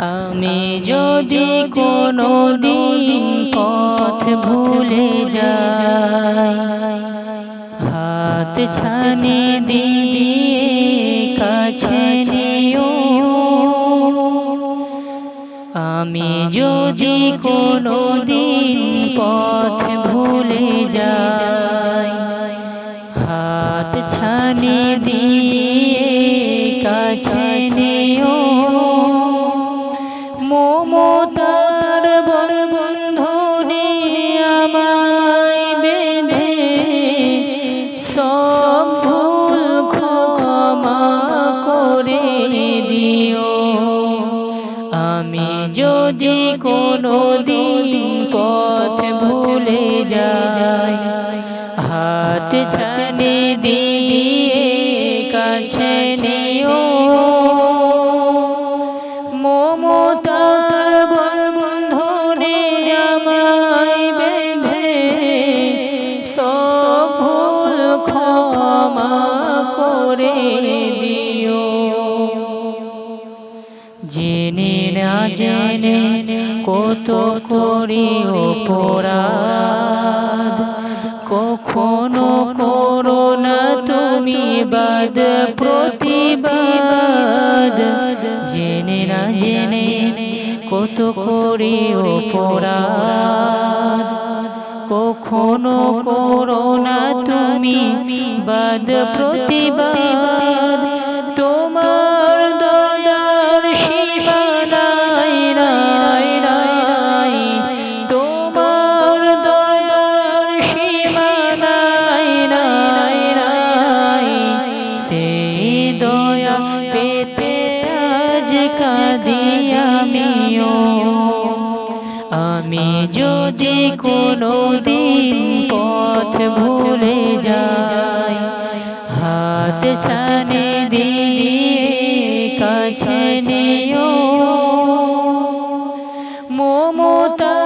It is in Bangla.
আমি যদি কোনো দিন পথ ভুলে যাই, হাত ছানি দিয়ে কাছে নিও। আমি যদি কোনো দিন পথ ভুলে যাই, হাত ছানি দিয়ে কাছে নিও। মমতার বন্ধনে আমায় বেঁধে সব ভুল ক্ষমা করে দিও। আমি যদি কোনো দিন পথ ভুলে যাই, হাত ছানি দিয়ে কাছে নিও। মমতার বন্ধনে আমায় বেঁধে সব ভুল ক্ষমা করে দিও। জেনে না জেনে কত করি অপরাধ, কখনো করো না তুমি বাদ প্রতিবাদ। জেনে না জেনে কত করি অপরাধ, কখনো করো না তুমি বাদ প্রতিবাদ। তোমার দয়ার সীমা নাই নাই নাই, তোমার দয়ার সীমা নাই নাই নাই। সেই দয়া পেতে আজ কাঁদি আমিও। আমি যদি কোনো দিন পথ ভুলে যাই, হাত ছানি দিয়ে কাছে নিও। মমতা